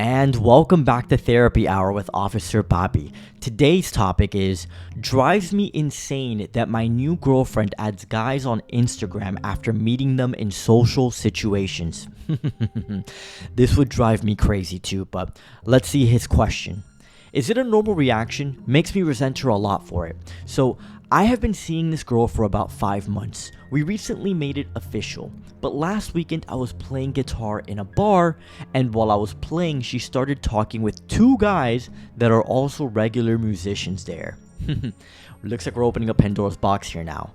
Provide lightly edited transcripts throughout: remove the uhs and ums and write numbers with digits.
And welcome back to Therapy Hour with Officer Bobby. Today's topic is drives me insane that my new girlfriend adds guys on Instagram after meeting them in social situations. This would drive me crazy too, but let's see his question. Is it a normal reaction? Makes me resent her a lot for it. So, I have been seeing this girl for about 5 months. We recently made it official, but last weekend I was playing guitar in a bar, and while I was playing, she started talking with 2 guys that are also regular musicians there. Looks like we're opening up Pandora's box here now.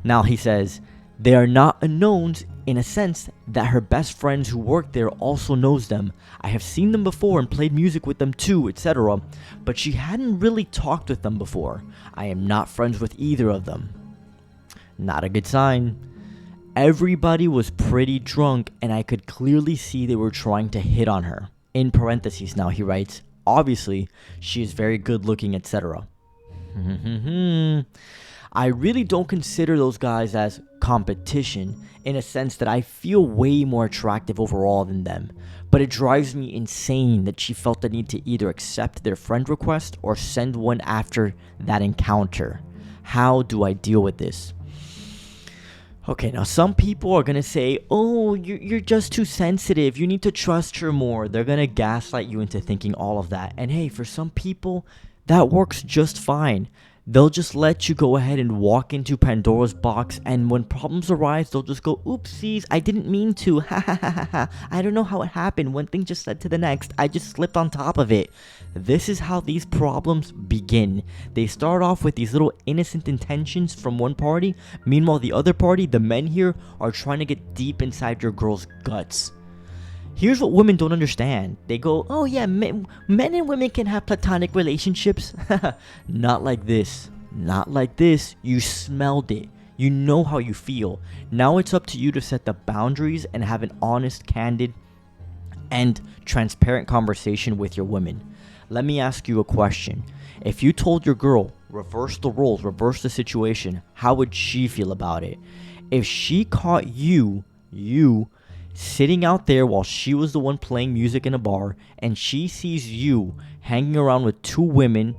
Now he says, they are not unknowns in a sense that her best friends who work there also knows them. I have seen them before and played music with them too, etc. But she hadn't really talked with them before. I am not friends with either of them. Not a good sign. Everybody was pretty drunk and I could clearly see they were trying to hit on her. In parentheses now he writes, obviously she is very good looking, etc. I really don't consider those guys as competition in a sense that I feel way more attractive overall than them, but it drives me insane that she felt the need to either accept their friend request or send one after that encounter. How do I deal with this? Okay, now some people are going to say, oh, you're just too sensitive. You need to trust her more. They're going to gaslight you into thinking all of that. And hey, for some people, that works just fine. They'll just let you go ahead and walk into Pandora's box, and when problems arise, they'll just go, oopsies, I didn't mean to, ha ha ha ha ha, I don't know how it happened, one thing just led to the next, I just slipped on top of it. This is how these problems begin. They start off with these little innocent intentions from one party, meanwhile the other party, the men here, are trying to get deep inside your girl's guts. Here's what women don't understand. They go, oh yeah, men and women can have platonic relationships. Not like this. Not like this. You smelled it. You know how you feel. Now it's up to you to set the boundaries and have an honest, candid, and transparent conversation with your women. Let me ask you a question. If you told your girl, reverse the roles, reverse the situation, how would she feel about it? If she caught you sitting out there while she was the one playing music in a bar, and she sees you hanging around with 2 women,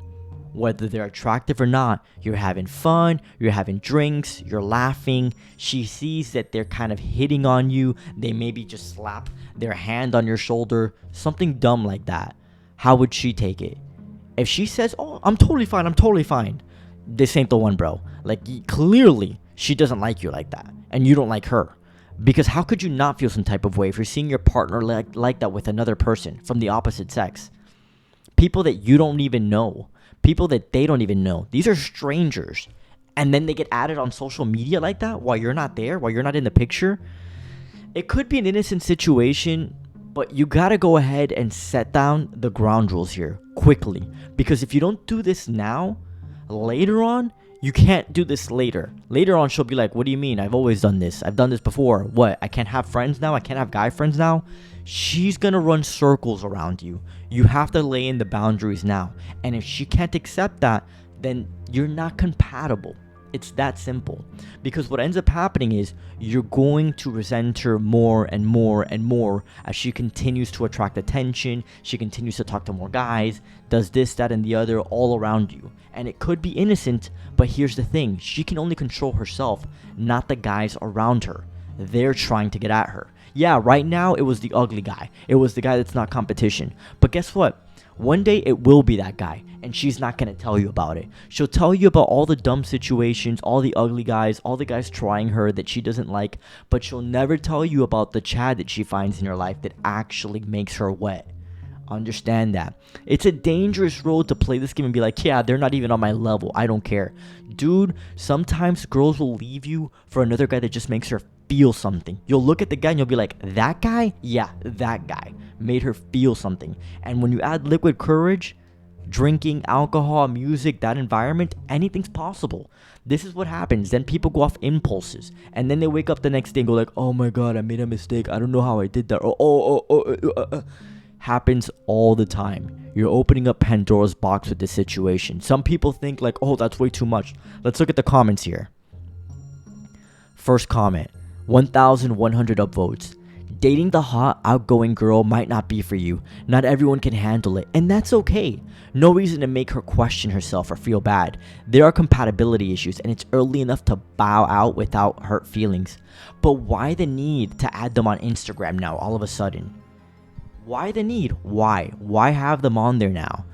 whether they're attractive or not, you're having fun, you're having drinks, you're laughing, she sees that they're kind of hitting on you, they maybe just slap their hand on your shoulder, something dumb like that, how would she take it? If she says, oh, I'm totally fine, this ain't the one, bro. Like, clearly, she doesn't like you like that, and you don't like her. Because how could you not feel some type of way if you're seeing your partner like that with another person from the opposite sex? People that you don't even know. People that they don't even know. These are strangers. And then they get added on social media like that while you're not there, while you're not in the picture. It could be an innocent situation, but you gotta go ahead and set down the ground rules here quickly. Because if you don't do this now, later on, you can't do this later. Later on, she'll be like, what do you mean? I've always done this. I've done this before. What? I can't have friends now? I can't have guy friends now? She's gonna run circles around you. You have to lay in the boundaries now. And if she can't accept that, then you're not compatible. It's that simple. Because what ends up happening is you're going to resent her more and more and more as she continues to attract attention, she continues to talk to more guys, does this, that, and the other all around you. And it could be innocent, but here's the thing. She can only control herself, not the guys around her. They're trying to get at her. Yeah, right now it was the ugly guy. It was the guy that's not competition. But guess what? One day it will be that guy, and she's not going to tell you about it. She'll tell you about all the dumb situations, all the ugly guys, all the guys trying her that she doesn't like, but she'll never tell you about the Chad that she finds in her life that actually makes her wet. Understand that. It's a dangerous road to play this game and be like, yeah, they're not even on my level. I don't care. Dude, sometimes girls will leave you for another guy that just makes her feel something. You'll look at the guy and you'll be like, that guy? Yeah, that guy made her feel something. And when you add liquid courage, drinking, alcohol, music, that environment, anything's possible. This is what happens. Then people go off impulses. And then they wake up the next day and go like, oh my God, I made a mistake. I don't know how I did that. Happens all the time. You're opening up Pandora's box with this situation. Some people think like, oh, that's way too much. Let's look at the comments here. First comment, 1,100 upvotes. Dating the hot, outgoing girl might not be for you. Not everyone can handle it, and that's okay. No reason to make her question herself or feel bad. There are compatibility issues, and it's early enough to bow out without hurt feelings. But why the need to add them on Instagram now all of a sudden? Why the need? Why? Why have them on there now?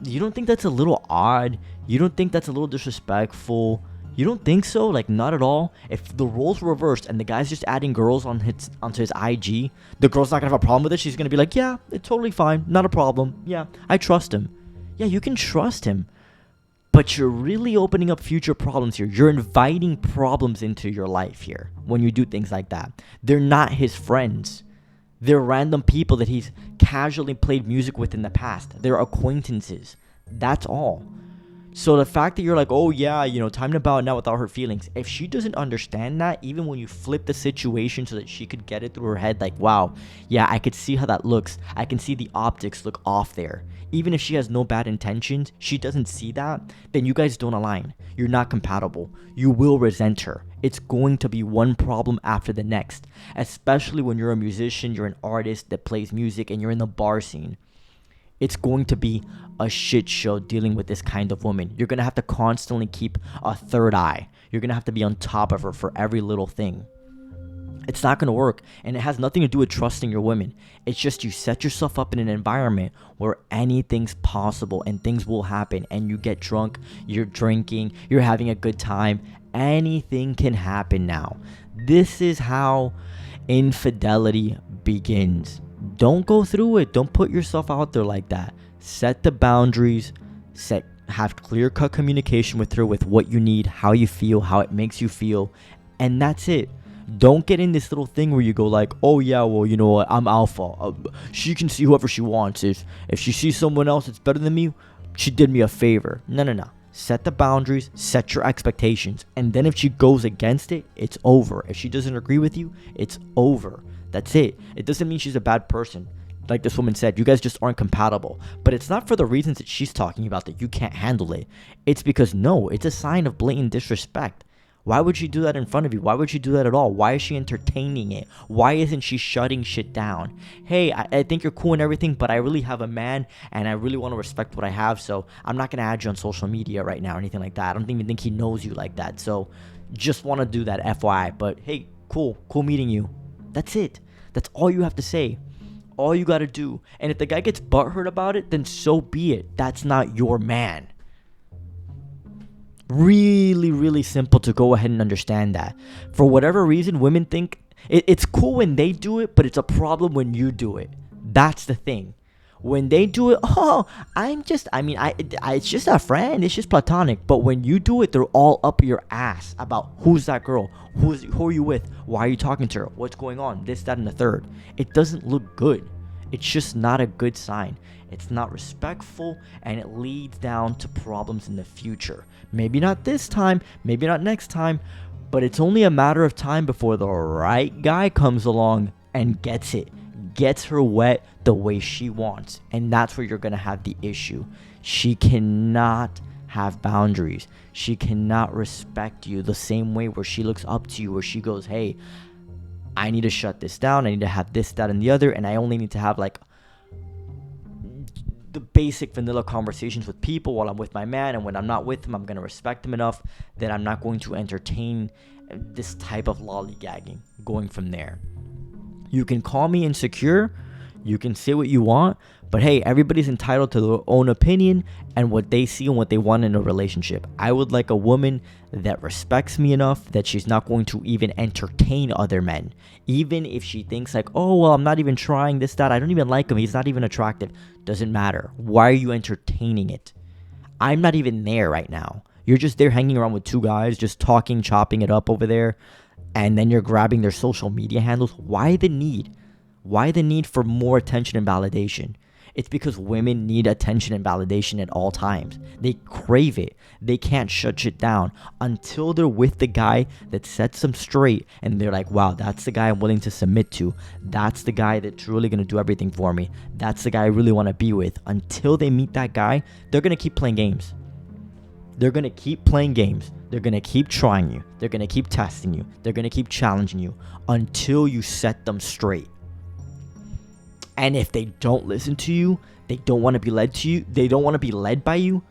You don't think that's a little odd? You don't think that's a little disrespectful? You don't think so? Like, not at all? If the roles were reversed and the guy's just adding girls onto his IG, the girl's not gonna have a problem with it. She's gonna be like, yeah, it's totally fine. Not a problem. Yeah, I trust him. Yeah, you can trust him. But you're really opening up future problems here. You're inviting problems into your life here when you do things like that. They're not his friends. They're random people that he's casually played music with in the past. They're acquaintances. That's all. So the fact that you're like, oh yeah, time to bow out now without hurt feelings. If she doesn't understand that, even when you flip the situation so that she could get it through her head, like, wow, yeah, I could see how that looks. I can see the optics look off there. Even if she has no bad intentions, she doesn't see that, then you guys don't align. You're not compatible. You will resent her. It's going to be one problem after the next, especially when you're a musician, you're an artist that plays music, and you're in the bar scene. It's going to be a shit show dealing with this kind of woman. You're going to have to constantly keep a third eye. You're going to have to be on top of her for every little thing. It's not going to work, and it has nothing to do with trusting your women. It's just you set yourself up in an environment where anything's possible and things will happen, and you get drunk, you're drinking, you're having a good time. Anything can happen now. This is how infidelity begins. Don't go through it. Don't put yourself out there like that. Set the boundaries. Have clear-cut communication with her with what you need, how you feel, how it makes you feel, and that's it. Don't get in this little thing where you go like, oh yeah, well, you know what, I'm alpha. She can see whoever she wants. If she sees someone else that's better than me, she did me a favor. No. Set the boundaries, set your expectations, and then if she goes against it, it's over. If she doesn't agree with you, it's over. That's it. It doesn't mean she's a bad person. Like this woman said, you guys just aren't compatible. But it's not for the reasons that she's talking about that you can't handle it. It's because, no, it's a sign of blatant disrespect. Why would she do that in front of you? Why would she do that at all? Why is she entertaining it? Why isn't she shutting shit down? Hey, I think you're cool and everything, but I really have a man and I really want to respect what I have, so I'm not going to add you on social media right now or anything like that. I don't even think he knows you like that, so just want to do that FYI. But hey, cool meeting you. That's it. That's all you have to say. All you got to do. And if the guy gets butthurt about it, then so be it. That's not your man. Really, really simple to go ahead and understand that. For whatever reason, women think it's cool when they do it, but it's a problem when you do it. That's the thing. When they do it, it's just a friend. It's just platonic. But when you do it, they're all up your ass about who's that girl, who are you with, why are you talking to her, what's going on, this, that, and the third. It doesn't look good. It's just not a good sign. It's not respectful, and it leads down to problems in the future. Maybe not this time, maybe not next time, but it's only a matter of time before the right guy comes along and gets her wet the way she wants. And that's where you're going to have the issue. She cannot have boundaries. She cannot respect you the same way where she looks up to you, where she goes, hey, I need to shut this down. I need to have this, that, and the other. And I only need to have like the basic vanilla conversations with people while I'm with my man. And when I'm not with him, I'm going to respect him enough that I'm not going to entertain this type of lollygagging going from there. You can call me insecure. You can say what you want. But hey, everybody's entitled to their own opinion and what they see and what they want in a relationship. I would like a woman that respects me enough that she's not going to even entertain other men. Even if she thinks like, oh, well, I'm not even trying this, that. I don't even like him. He's not even attractive. Doesn't matter. Why are you entertaining it? I'm not even there right now. You're just there hanging around with two guys, just talking, chopping it up over there. And then you're grabbing their social media handles. Why the need? Why the need for more attention and validation? It's because women need attention and validation at all times. They crave it. They can't shut shit down until they're with the guy that sets them straight and they're like, wow, that's the guy I'm willing to submit to. That's the guy that's really going to do everything for me. That's the guy I really want to be with. Until they meet that guy, they're going to keep playing games. They're going to keep playing games. They're going to keep trying you. They're going to keep testing you. They're going to keep challenging you until you set them straight. And if they don't listen to you, they don't want to be led to you, they don't want to be led by you,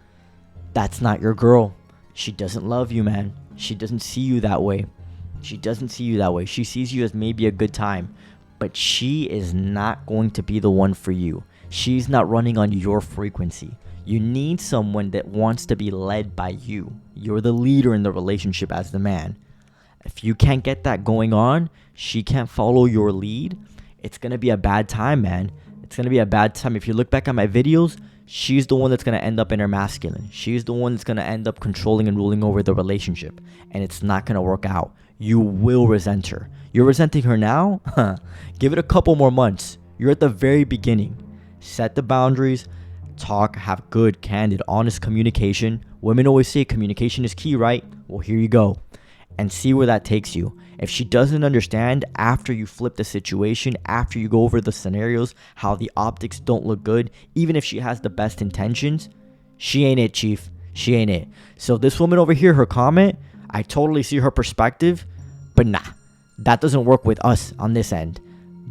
that's not your girl. She doesn't love you, man. She doesn't see you that way. She doesn't see you that way. She sees you as maybe a good time, but she is not going to be the one for you. She's not running on your frequency. You need someone that wants to be led by you. You're the leader in the relationship as the man. If you can't get that going on, she can't follow your lead, it's going to be a bad time, man. It's going to be a bad time. If you look back at my videos, she's the one that's going to end up in her masculine. She's the one that's going to end up controlling and ruling over the relationship. And it's not going to work out. You will resent her. You're resenting her now? Give it a couple more months. You're at the very beginning. Set the boundaries. Talk. Have good, candid, honest communication. Women always say communication is key, right? Well, here you go. And see where that takes you. If she doesn't understand after you flip the situation, after you go over the scenarios, how the optics don't look good, even if she has the best intentions, she ain't it, chief. She ain't it. So this woman over here, her comment, I totally see her perspective, but nah, that doesn't work with us on this end,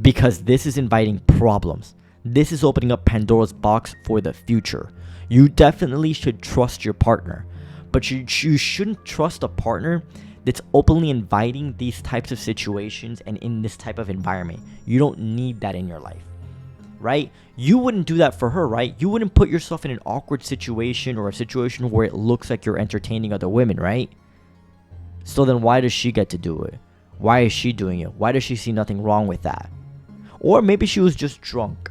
because this is inviting problems. This is opening up Pandora's box for the future. You definitely should trust your partner, but you shouldn't trust a partner that's openly inviting these types of situations and in this type of environment. You don't need that in your life, right? You wouldn't do that for her, right? You wouldn't put yourself in an awkward situation or a situation where it looks like you're entertaining other women, right? So then why does she get to do it? Why is she doing it? Why does she see nothing wrong with that? Or maybe she was just drunk.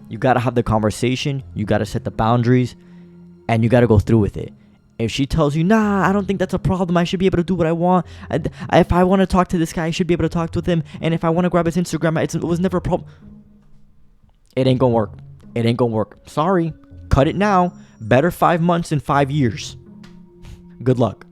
You gotta have the conversation, you gotta set the boundaries, and you gotta go through with it. If she tells you, nah, I don't think that's a problem, I should be able to do what I want. If I want to talk to this guy, I should be able to talk with him. And if I want to grab his Instagram, it was never a problem. It ain't gonna work. It ain't gonna work. Sorry. Cut it now. Better 5 months than 5 years. Good luck.